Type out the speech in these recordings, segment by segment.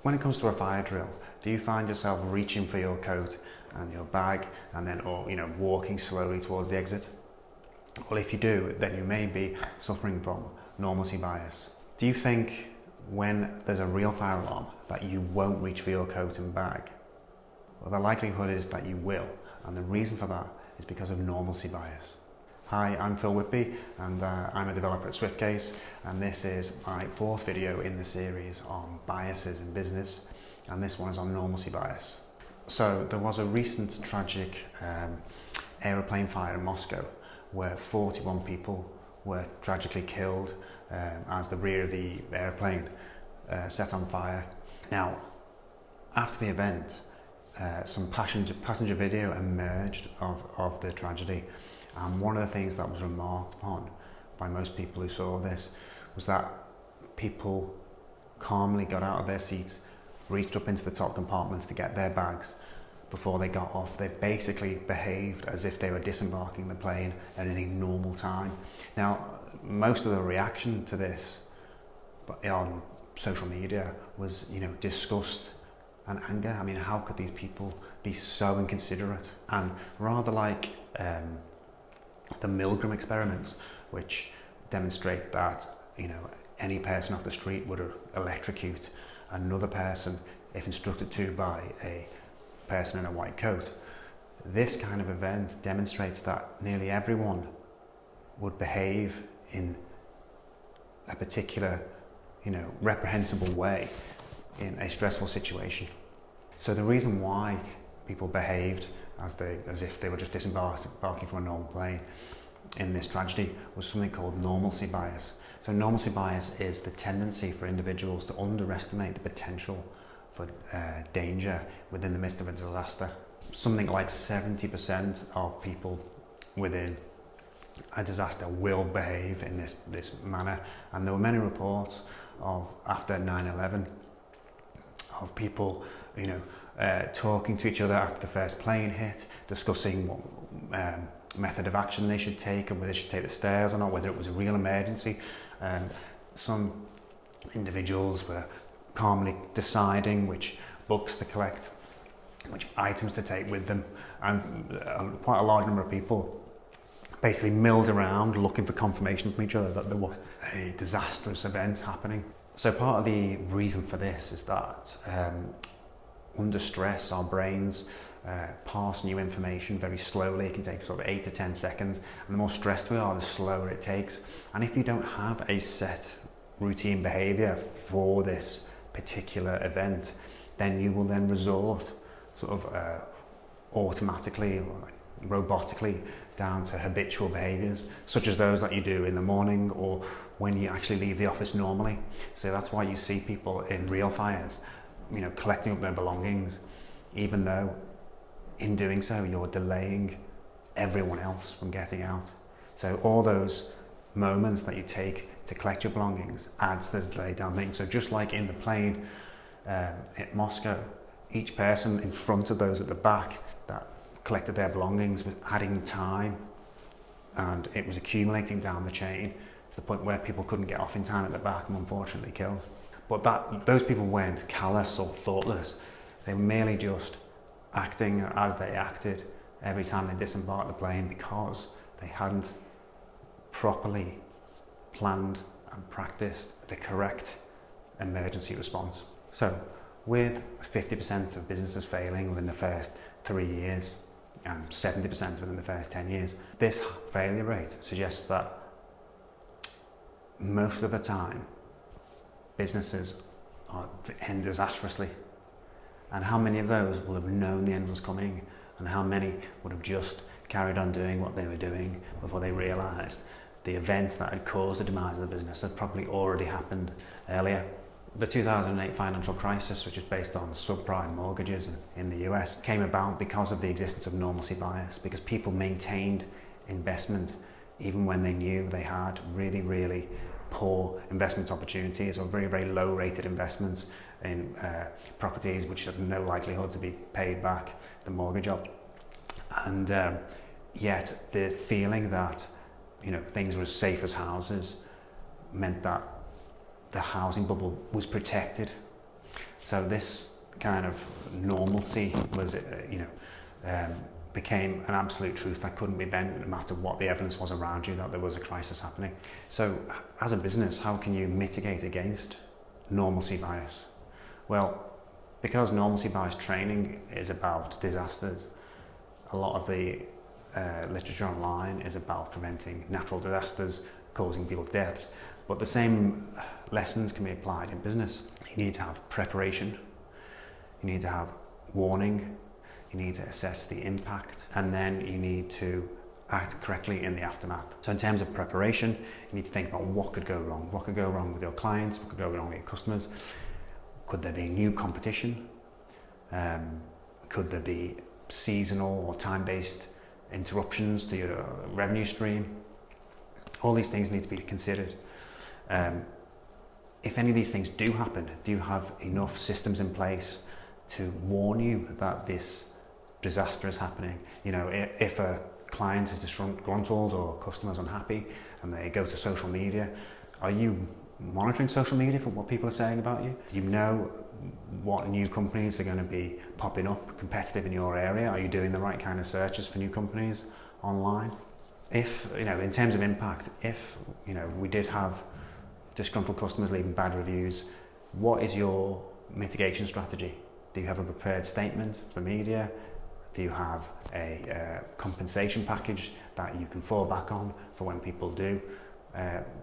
When it comes to a fire drill, do you find yourself reaching for your coat and your bag and then walking slowly towards the exit? Well, if you do, then you may be suffering from normalcy bias. Do you think when there's a real fire alarm that you won't reach for your coat and bag? Well, the likelihood is that you will, and the reason for that is because of normalcy bias. Hi, I'm Phil Whitby, and I'm a developer at SwiftCase, and this is my fourth video in the series on biases in business, and this one is on normalcy bias. So there was a recent tragic aeroplane fire in Moscow where 41 people were tragically killed as the rear of the airplane set on fire. Now, after the event, some passenger video emerged of the tragedy, and one of the things that was remarked upon by most people who saw this was that people calmly got out of their seats, reached up into the top compartments to get their bags. Before they got off, they basically behaved as if they were disembarking the plane at any normal time. Now, most of the reaction to this on social media was, disgust and anger. I mean, how could these people be so inconsiderate? And rather like the Milgram experiments, which demonstrate that, any person off the street would electrocute another person if instructed to by a person in a white coat. This kind of event demonstrates that nearly everyone would behave in a particular, reprehensible way in a stressful situation. So the reason why people behaved as if they were just disembarking from a normal plane in this tragedy was something called normalcy bias. So normalcy bias is the tendency for individuals to underestimate the potential for danger within the midst of a disaster. Something like 70% of people within a disaster will behave in this manner, and there were many reports of after 9/11 of people talking to each other after the first plane hit, discussing what method of action they should take and whether they should take the stairs or not, whether it was a real emergency. Some individuals were calmly deciding which books to collect, which items to take with them, and quite a large number of people basically milled around looking for confirmation from each other that there was a disastrous event happening. So part of the reason for this is that under stress our brains pass new information very slowly. It can take sort of 8 to 10 seconds, and the more stressed we are, the slower it takes. And if you don't have a set routine behaviour for this particular event, then you will then resort sort of automatically or robotically down to habitual behaviours, such as those that you do in the morning or when you actually leave the office normally. So that's why you see people in real fires, collecting up their belongings, even though in doing so you're delaying everyone else from getting out. So all those moments that you take to collect your belongings adds to the delay down things. So just like in the plane at Moscow, each person in front of those at the back that collected their belongings was adding time, and it was accumulating down the chain to the point where people couldn't get off in time at the back and unfortunately killed. But those people weren't callous or thoughtless. They were merely just acting as they acted every time they disembarked the plane because they hadn't properly planned and practiced the correct emergency response. So with 50% of businesses failing within the first 3 years and 70% within the first 10 years, this failure rate suggests that most of the time businesses end disastrously. And how many of those will have known the end was coming, and how many would have just carried on doing what they were doing before they realised the event that had caused the demise of the business had probably already happened earlier. The 2008 financial crisis, which is based on subprime mortgages in the US, came about because of the existence of normalcy bias, because people maintained investment even when they knew they had really, really poor investment opportunities or very, very low rated investments in properties which had no likelihood to be paid back the mortgage of. And yet the feeling that things were as safe as houses meant that the housing bubble was protected. So this kind of normalcy was, became an absolute truth that couldn't be bent no matter what the evidence was around you that there was a crisis happening. So as a business, how can you mitigate against normalcy bias? Well, because normalcy bias training is about disasters, a lot of the literature online is about preventing natural disasters causing people's deaths, but the same lessons can be applied in business. You need to have preparation, you need to have warning, you need to assess the impact, and then you need to act correctly in the aftermath. So in terms of preparation, you need to think about what could go wrong. What could go wrong with your clients? What could go wrong with your customers? Could there be new competition? Could there be seasonal or time-based interruptions to your revenue stream? All these things need to be considered. If any of these things do happen, do you have enough systems in place to warn you that this disaster is happening? You know, if a client is disgruntled or a customer's unhappy and they go to social media, are you monitoring social media for what people are saying about you? Do you know what new companies are going to be popping up competitive in your area? Are you doing the right kind of searches for new companies online? If, in terms of impact, if, we did have disgruntled customers leaving bad reviews, what is your mitigation strategy? Do you have a prepared statement for media? Do you have a compensation package that you can fall back on for when people do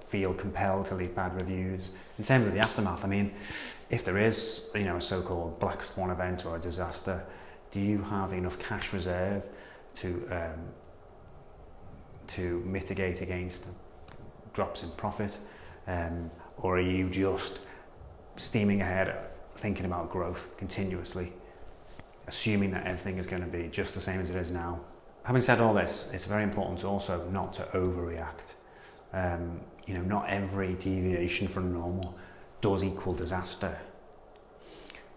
feel compelled to leave bad reviews? In terms of the aftermath, if there is, a so-called black swan event or a disaster, do you have enough cash reserve to mitigate against drops in profit, or are you just steaming ahead, thinking about growth continuously, assuming that everything is going to be just the same as it is now? Having said all this, it's very important also not to overreact. Not every deviation from normal does equal disaster,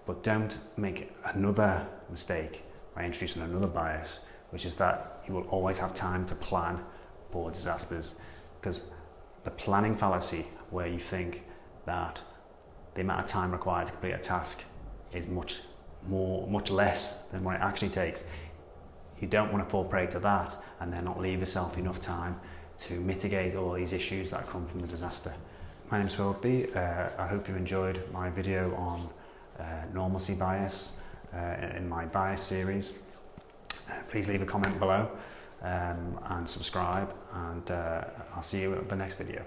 but don't make another mistake by introducing another bias, which is that you will always have time to plan for disasters, because the planning fallacy, where you think that the amount of time required to complete a task is much less than what it actually takes. You don't want to fall prey to that and then not leave yourself enough time to mitigate all these issues that come from the disaster. My name's Philip. I hope you enjoyed my video on normalcy bias in my bias series. Please leave a comment below and subscribe, and I'll see you at the next video.